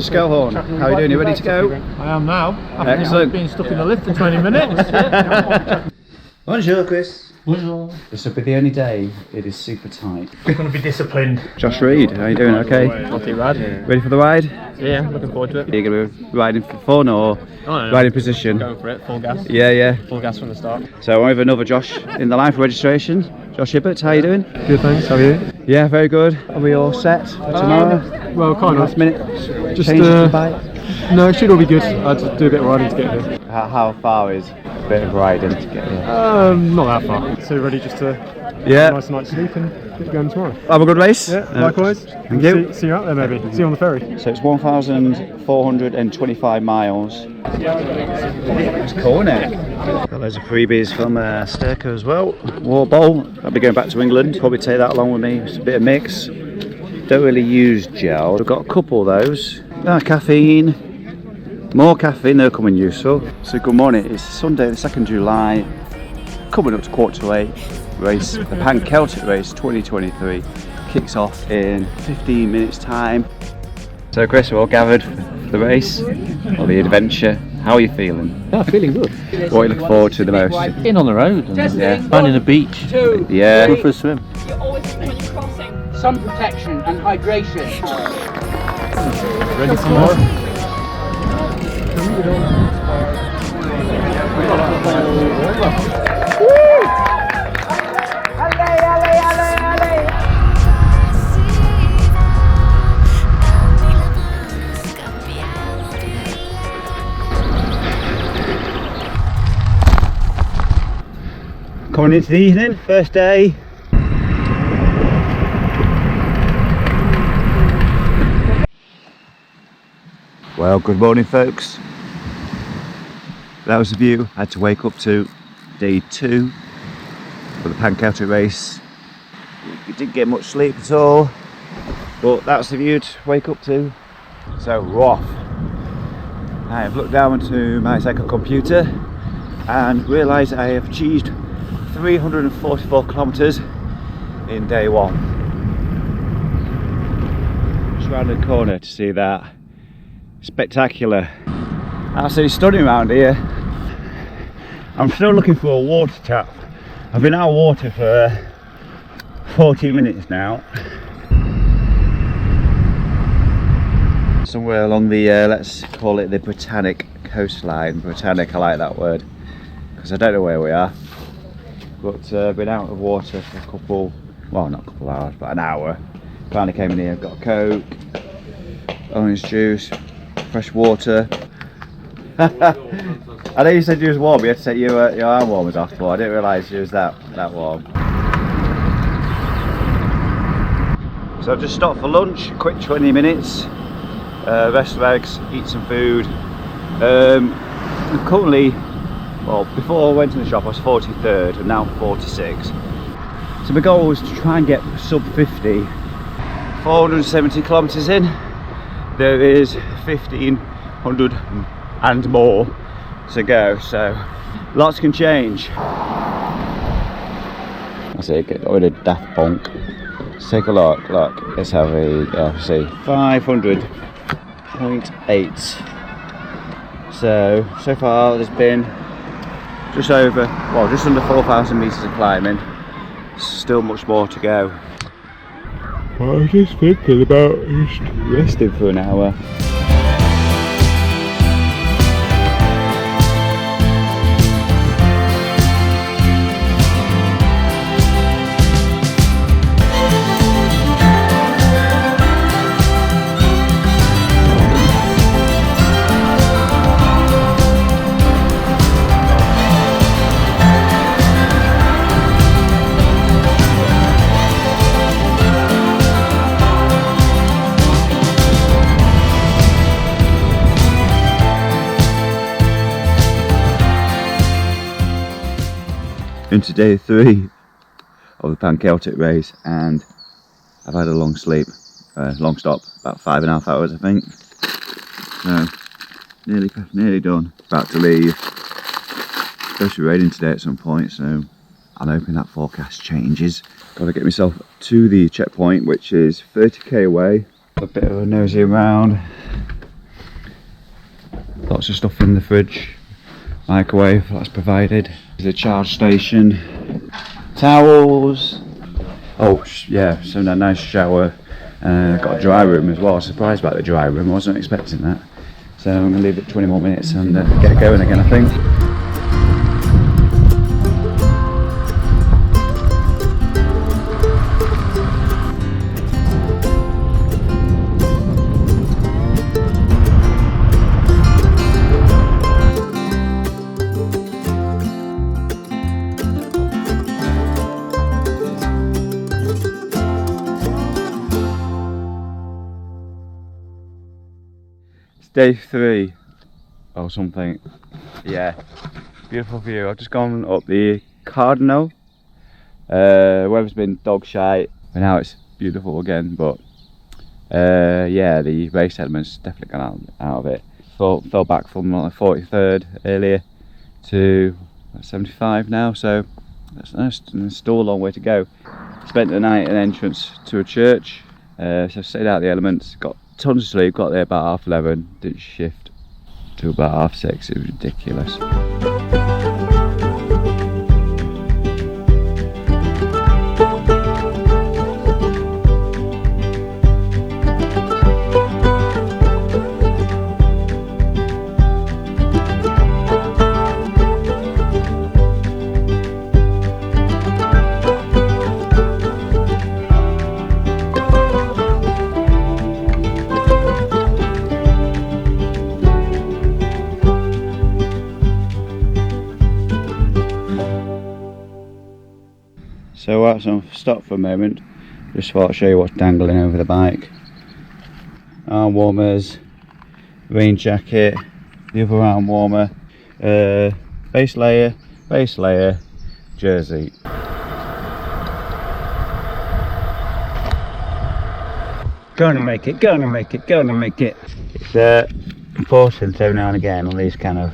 Skelhorn. How are you doing? You ready to go? I am now. Excellent. I've been stuck in the lift for 20 minutes. Bonjour, Chris. Bonjour. This will be the only day it is super tight. I'm going to be disciplined. Josh Reed, how are you doing? Okay? Not too bad. Ready for the ride? Yeah, looking forward to it. Are you going to be riding for fun or riding position? Going for it, full gas. Yeah. Full gas from the start. So we have another Josh in the line for registration. Josh Hibbert, how are you doing? Good, thanks. How are you? Yeah, very good. Are we all set for tomorrow? Well, kind of. Last minute? Just changes to the bike? no, it should all be good. I had to do a bit of riding to get here. How far is a bit of riding to get here? Not that far. So ready just to have a nice night's sleep and get going tomorrow. Have a good race. Yeah, likewise. Thank you. See you out there maybe. See you on the ferry. So it's 1,425 miles. It's cool, isn't it? Got loads of freebies from Sturka as well. War Bowl. I'll be going back to England. Probably take that along with me. It's a bit of mix. Don't really use gel. I've got a couple of those. Caffeine. More caffeine, they're coming useful. So good morning, it's Sunday the 2nd July, coming up to 7:45 race, the Pan Celtic Race 2023 kicks off in 15 minutes time. So Chris, we're all gathered for the race, or the adventure. How are you feeling? Yeah, feeling good. What are you looking forward to the most? In on the road and finding a beach. Yeah. Go for a swim. You're always when you're crossing. Sun protection and hydration. Ready for more? Coming into the evening, first day. Well, good morning folks. That was the view I had to wake up to. Day 2 for the Pan Celtic Race. We didn't get much sleep at all, but that's the view to wake up to. So we're off. I've looked down into my cycle computer and realised I have achieved 344 kilometres in day 1. Just round the corner to see that. Spectacular. Absolutely stunning around here. I'm still looking for a water tap. I've been out of water for 40 minutes now. Somewhere along the, let's call it the Britannic coastline. Britannic, I like that word, because I don't know where we are. But been out of water for a couple, well not a couple of hours, but an hour. Finally came in here, got a Coke, orange juice, fresh water. I know you said you was warm, you had to take your arm warmers off, but I didn't realise you was that warm. So I've just stopped for lunch, quick 20 minutes, rest legs, eat some food. Currently, well, before I went to the shop I was 43rd and now I'm 46. So my goal was to try and get sub 50. 470 kilometres in, there is 1,500 and more to go, so lots can change. I say get rid of Daft Punk. Let's take a look, let's have a, see, 500.8. So far there's been just over, well, just under 4,000 metres of climbing. Still much more to go. I was just thinking about just resting for an hour. Into day 3 of the Pan Celtic Race, and I've had a long sleep, long stop, about 5.5 hours I think. So nearly done, about to leave. It's supposed to be raining today at some point, so I'm hoping that forecast changes. Got to get myself to the checkpoint, which is 30k away. A bit of a nosy around, Lots of stuff in the fridge. Microwave, that's provided. There's a charge station. Towels. Oh yeah, so a nice shower. Got a dry room as well. I was surprised about the dry room, I wasn't expecting that. So I'm going to leave it 20 more minutes and get going again, I think. Day 3 or something. Yeah, beautiful view. I've just gone up the Cardinal. Weather's been dog shite, and now it's beautiful again. But yeah, the race element's definitely gone out of it. Fell back from 43rd earlier to 75 now, so that's still a long way to go. Spent the night at an entrance to a church, so stayed out of the elements. Got tons of sleep, got there about 11:30, didn't shift to about 6:30, it was ridiculous. So I'll stop for a moment, just thought I'd show you what's dangling over the bike. Arm warmers, rain jacket, the other arm warmer, base layer, jersey. Gonna make it, gonna make it, gonna make it. It's important every now and again on these kind of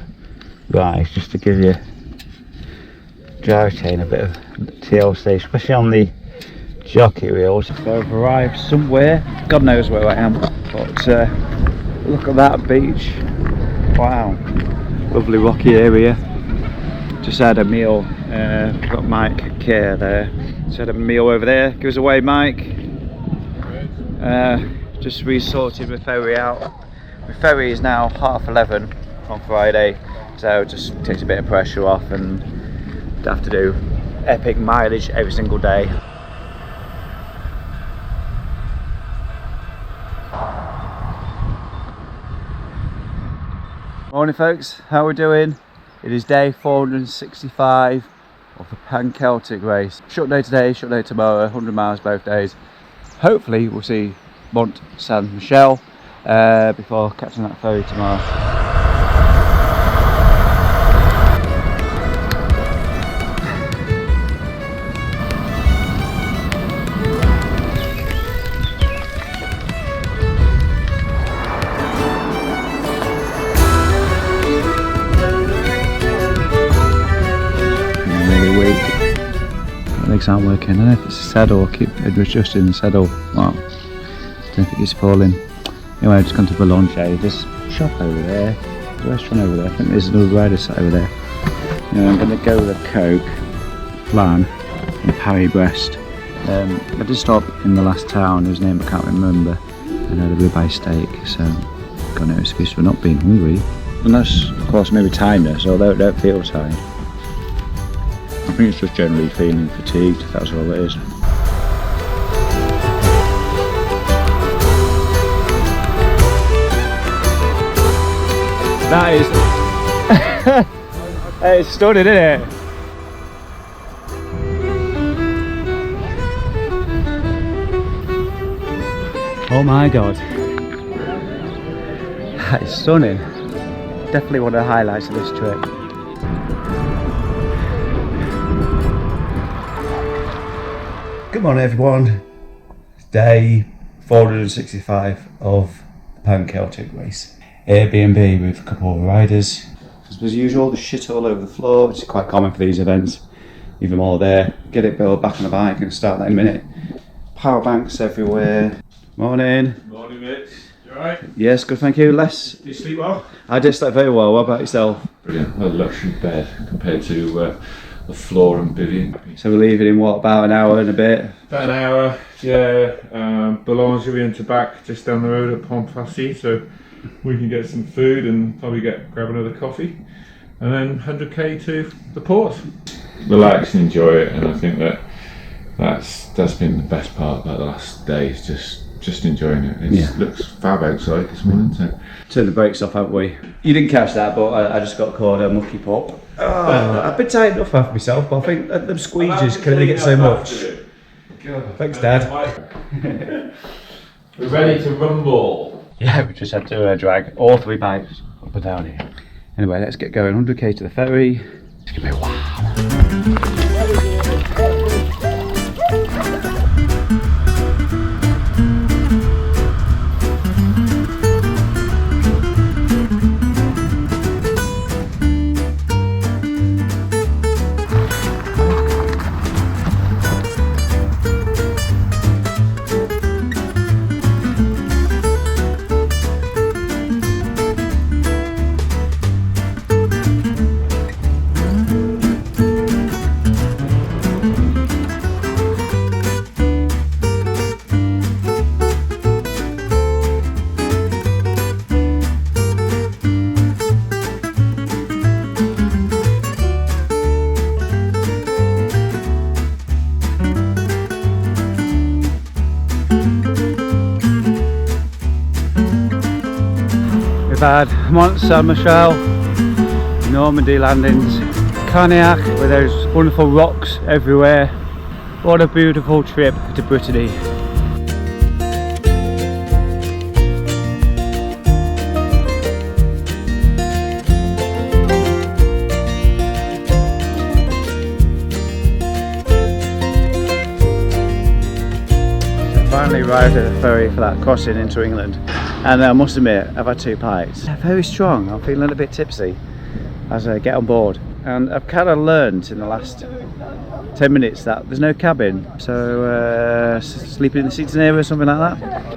rides just to give you drive chain a bit of TLC, especially on the jockey wheels. So I've arrived somewhere, God knows where I am, but look at that beach. Wow, lovely rocky area. Just had a meal, got Mike Care there, just had a meal over there. Give us away, Mike. Just resorted my ferry out. My ferry is now 11:30 on Friday, so it just takes a bit of pressure off and have to do epic mileage every single day. Morning folks, how are we doing? It is day 465 of the Pan Celtic race. Short day today, short day tomorrow, 100 miles both days. Hopefully we'll see Mont Saint Michel before catching that ferry tomorrow. Legs aren't working. I don't know if it's a saddle, I keep adjusting the saddle. Wow, I don't think it's falling. Anyway, I've just gone to Boulogne. There's a shop over there, there's a restaurant over there. I think there's another rider sat over there. Anyway, I'm going to go with a Coke, flan, and Paris-Brest. I did stop in the last town, whose name I can't remember, and had a ribeye steak, so I've got no excuse for not being hungry. Unless, of course, maybe tiredness, although I don't feel tired. I think it's just generally feeling fatigued, that's all it is. That is... It's stunning, isn't it? Oh my god. That is stunning. Definitely one of the highlights of this trip. Good morning everyone, it's day 465 of the Pan Celtic race. Airbnb with a couple of riders. As usual, there's shit all over the floor, which is quite common for these events. Leave them all there, get it built back on the bike and start that in a minute. Power banks everywhere. Morning. Morning mate. Alright? Yes, good, thank you. Les? Did you sleep well? I did sleep very well. What about yourself? Brilliant. A luxury bed compared to the floor and bivvy. So we're leaving in what, about an hour and a bit? About an hour, yeah. Boulangerie and Tabac just down the road at Pan Celtic, so we can get some food and probably grab another coffee. And then 100k to the port. Relax and enjoy it, and I think that's been the best part about the last day, is just enjoying it. It looks fab outside this morning, isn't it? Turn the brakes off, haven't we? You didn't catch that, but I just got caught a mucky pop. Oh, I've been tight enough after myself, but I think that them squeegees can only get so much. Thanks, Dad. We're ready to rumble. Yeah, we just had to drag all 3 pipes up and down here. Anyway, let's get going. 100k to the ferry. It's gonna be wow. Had Mont Saint Michel, Normandy landings, Carniac with those wonderful rocks everywhere. What a beautiful trip to Brittany. So finally arrived at the ferry for that crossing into England. And I must admit, I've had 2 pints. They're very strong. I'm feeling a little bit tipsy as I get on board. And I've kind of learned in the last 10 minutes that there's no cabin. So sleeping in the seats in here or something like that.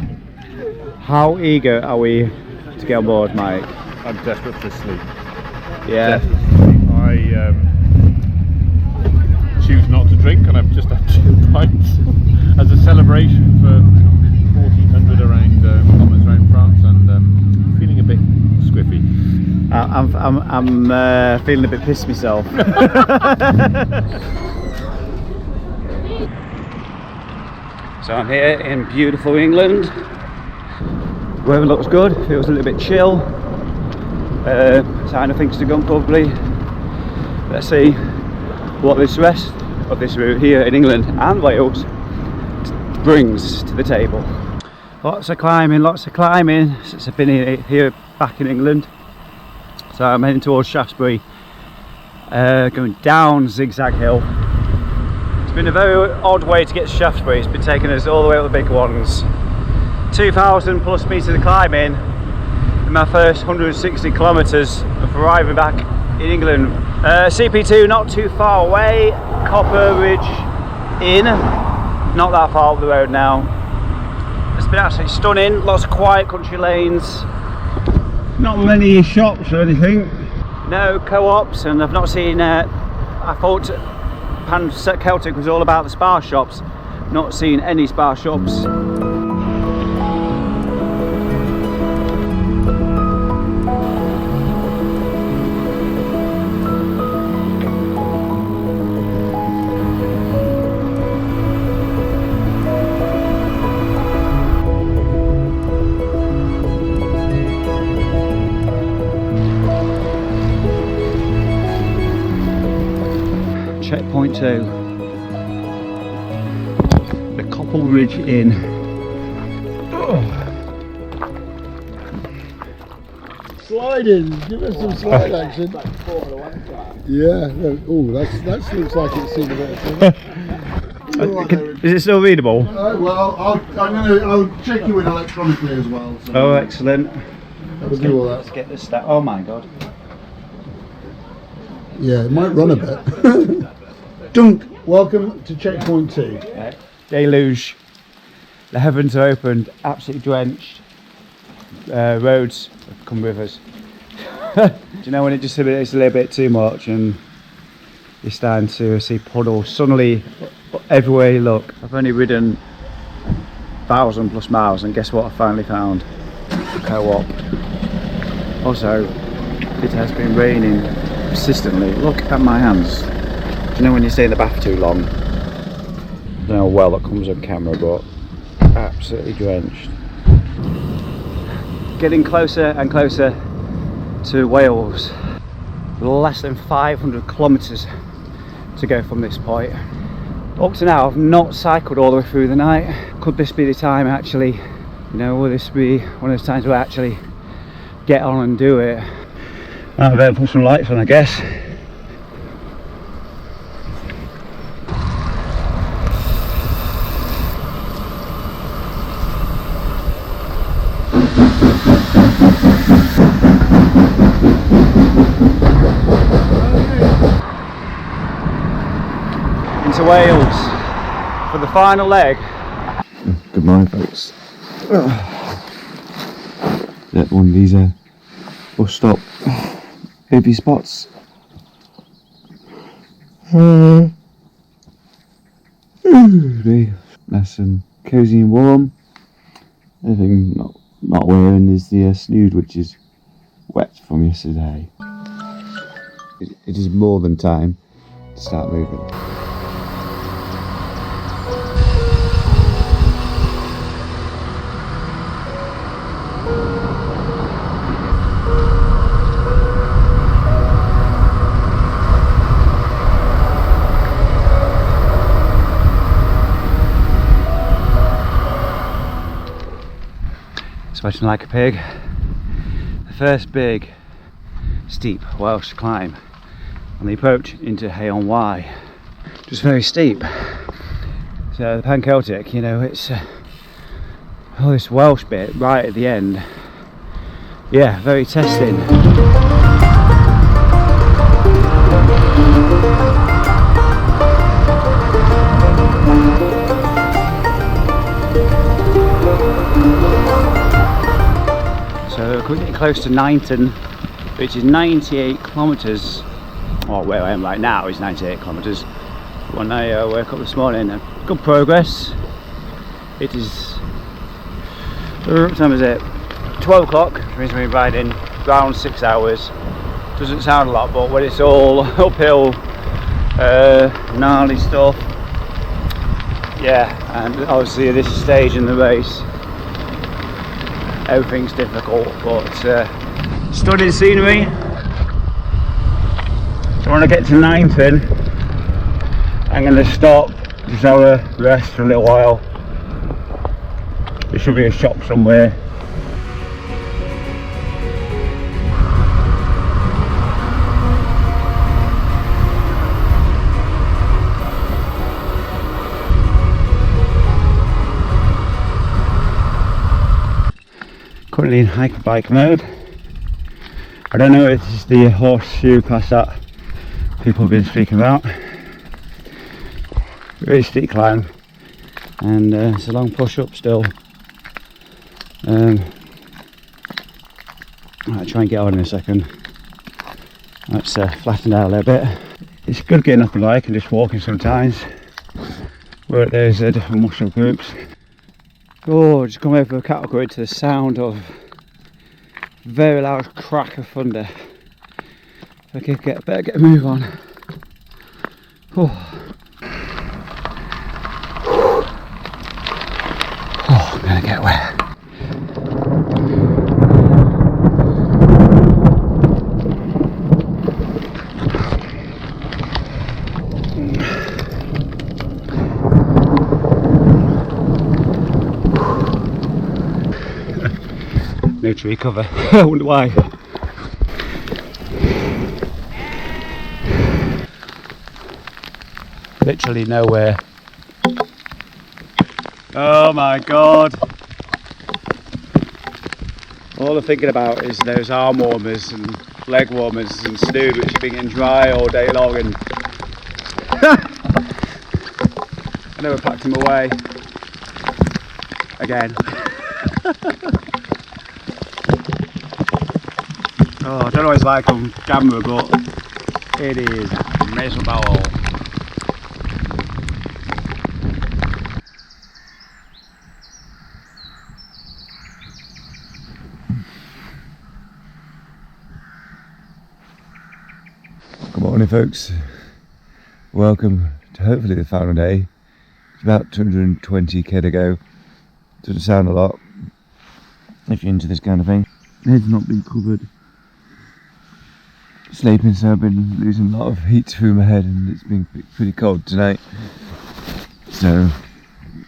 How eager are we to get on board, Mike? I'm desperate for sleep. Yeah. I choose not to drink, and I've just had 2 pints as a celebration for 1400 around commons around France, and feeling a bit squiffy. I'm feeling a bit pissed myself. So I'm here in beautiful England. Weather looks good, feels a little bit chill. Sign of things to come probably. Let's see what this rest of this route here in England and Wales brings to the table. Lots of climbing since I've been here back in England. So I'm heading towards Shaftesbury, going down Zigzag Hill. It's been a very odd way to get to Shaftesbury. It's been taking us all the way up the big ones. 2,000 plus metres of climbing in my first 160 kilometres of arriving back in England. CP2 not too far away, Copper Ridge Inn, not that far up the road now. It's been absolutely stunning, lots of quiet country lanes. Not many shops or anything. No co-ops, and I've not seen, I thought Pan Celtic was all about the spa shops. Not seen any spa shops. Checkpoint 2, the Copper Ridge Inn. Sliding, give us some slide action. Yeah, oh, that looks like it's seen a bit of Is it still readable? well, I'll check you in electronically as well. So Oh, excellent. we'll do all Let's that. get this started. Oh my god. Yeah, it might run a bit. Dunk! Welcome to checkpoint 2. Deluge. The heavens are opened, absolutely drenched. roads have come with us. Do you know when it's a little bit too much and you're starting to see puddles suddenly everywhere you look? I've only ridden 1,000+ miles and guess what I finally found? A co-op. Also, it has been raining persistently. Look at my hands. Do you know when you stay in the bath too long? I don't know how well that comes on camera, but absolutely drenched. Getting closer and closer to Wales. Less than 500 kilometres to go from this point. Up to now I've not cycled all the way through the night. Could this be the time actually, you know, will this be one of those times where I actually get on and do it? I better put some lights on, I guess. Into Wales for the final leg. Good morning, folks. At one of these bus stop baby spots. Nice and cosy and warm. The only thing not wearing is the snood, which is wet from yesterday. It is more than time to start moving. Sweating like a pig. The first big steep Welsh climb on the approach into Hay-on-Wye. Just very steep. So the Pan Celtic, you know, it's all this Welsh bit right at the end. Yeah, very testing. So we're getting close to Nineton, which is 98 kilometres. Well, where I am right now is 98 kilometres. When I woke up this morning, good progress. It is, what time is it? 12 o'clock, which means we're riding around 6 hours. Doesn't sound a lot, but when it's all uphill, gnarly stuff, yeah, and obviously at this stage in the race, everything's difficult, but stunning scenery. So when I get to Nineton, I'm going to stop, just have a rest for a little while. There should be a shop somewhere. Currently in hyperbike mode. I don't know if this is the horseshoe pass that people have been speaking about. Really steep climb, and it's a long push up still. I'll try and get on in a second. Let's flatten out a little bit. It's good getting up the bike and just walking sometimes, where there's different muscle groups. Oh, just come over a cattle grid to the sound of very loud crack of thunder. Okay, better get a move on. Oh, I'm gonna get wet. No tree cover. I wonder why. Literally nowhere. Oh my god. All I'm thinking about is those arm warmers and leg warmers and snood which have been getting dry all day long, and I never packed them away. Again. Oh, I don't know what it's like on camera, but it is miserable. Good morning, folks. Welcome to hopefully the final day. It's about 220k to go. Doesn't sound a lot if you're into this kind of thing. Head's not been covered. Sleeping, so I've been losing a lot of heat through my head, and it's been pretty cold tonight. So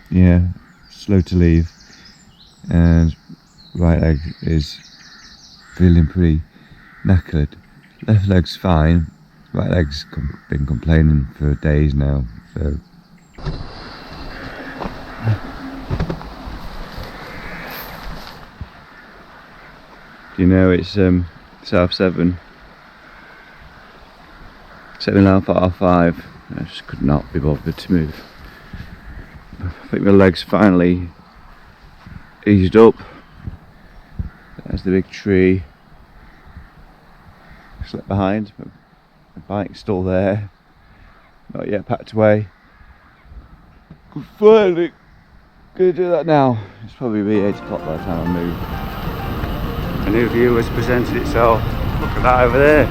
yeah, slow to leave, and right leg is feeling pretty knackered. Left leg's fine. Right leg's been complaining for days now. So you know, it's South 7. 7.5 R5. I just could not be bothered to move. I think my legs finally eased up. There's the big tree. Slept behind. My bike's still there. Not yet packed away. Finally gonna do that now. It's probably be 8 o'clock by the time I move. A new view has presented itself. Look at that over there.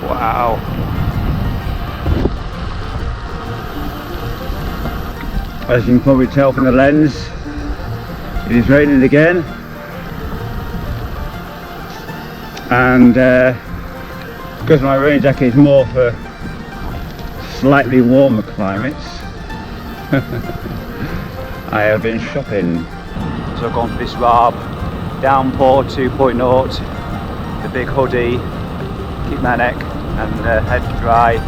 Wow. As you can probably tell from the lens, it is raining again. And because my rain jacket is more for slightly warmer climates, I have been shopping. So I've gone for this Rab Downpour 2.0, the big hoodie, keep my neck and head dry.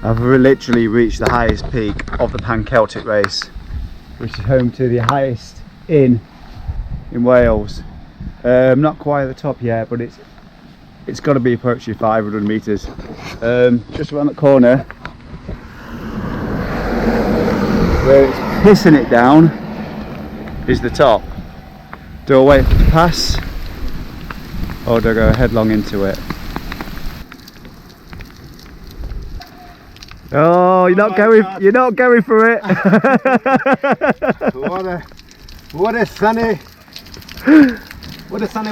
I've literally reached the highest peak of the Pan Celtic Race, which is home to the highest inn in Wales. Not quite at the top yet, but it's got to be approaching 500 metres. Just around the corner, where it's pissing it down, is the top. Do I wait for it to pass, or do I go headlong into it? Oh, you're not going for it. What a sunny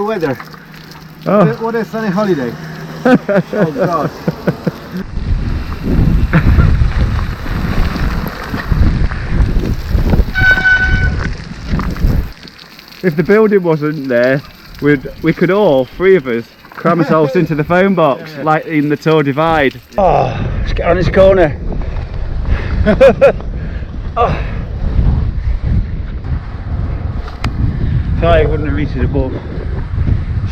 weather. Oh. What a sunny holiday. Oh God. If the building wasn't there, we could all, 3 of us, cram ourselves into the phone box, like in the Tour Divide. Oh, let's get on this corner. Oh. 500 metres above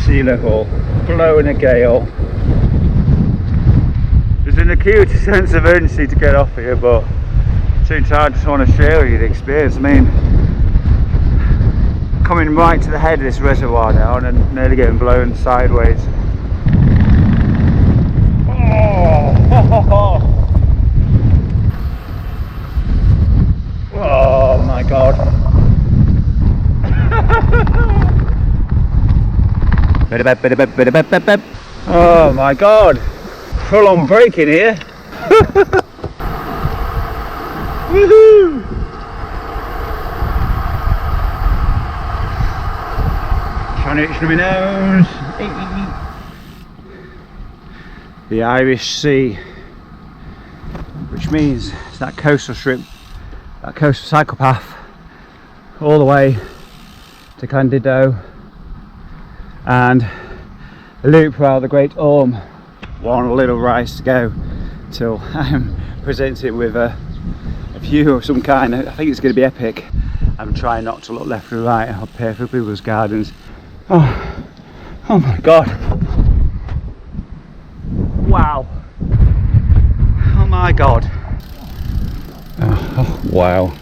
sea level, blowing a gale. There's an acute sense of urgency to get off here, but at the same time I just want to share with you the experience. I mean, coming right to the head of this reservoir now and nearly getting blown sideways. Oh my God. Oh my God. Full on braking here. Woohoo! Trying to reach my nose. The Irish Sea, which means it's that coastal strip, that coastal cycle path, all the way to Candido, and a loop around the Great Orme. One little rise to go till I'm presented with a view of some kind. I think it's going to be epic. I'm trying not to look left or right. I'll peer through people's gardens. Oh my God. Wow. my God. Oh, wow.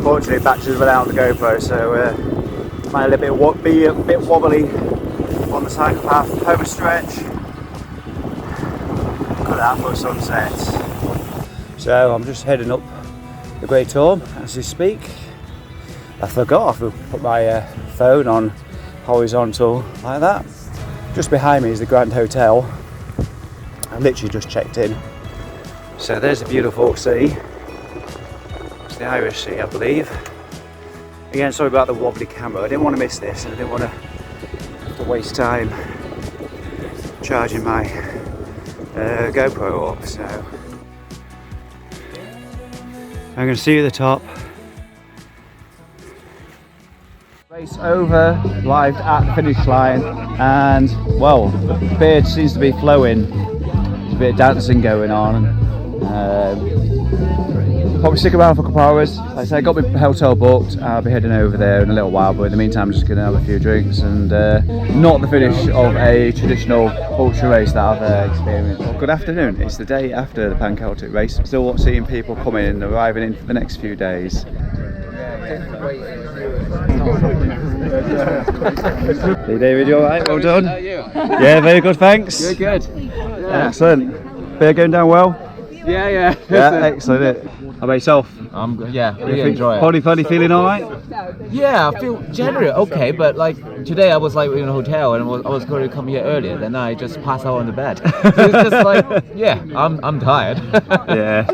Fortunately, back to without the GoPro, so might be a bit wobbly on the cycle path. Home stretch. Look at that for sunset. So I'm just heading up the Great Orme as we speak. I forgot to put my phone on horizontal like that. Just behind me is the Grand Hotel. I literally just checked in. So there's a beautiful sea. It's the Irish Sea, I believe. Again, sorry about the wobbly camera. I didn't want to miss this, and I didn't want to have to waste time charging my GoPro up. So I'm going to see you at the top. Race over, arrived at the finish line, and well, the beard seems to be flowing. There's a bit of dancing going on. Probably stick around for a couple hours. Like I say, I got my hotel booked. I'll be heading over there in a little while, but in the meantime, I'm just going to have a few drinks and not the finish of a traditional ultra race that I've experienced. Well, good afternoon. It's the day after the Pan Celtic Race. Still seeing people coming and arriving in for the next few days. Hey David, you alright? Well done. Yeah, very good, thanks. You're good. Yeah. Excellent. Beer going down well? Yeah. Yeah, excellent. How about yourself? I'm good. Yeah, really enjoy it. Body feeling alright? Yeah, I feel generally okay, but like today I was like in a hotel and I was going to come here earlier, then I just passed out on the bed. So it's just like, yeah, I'm tired. Yeah.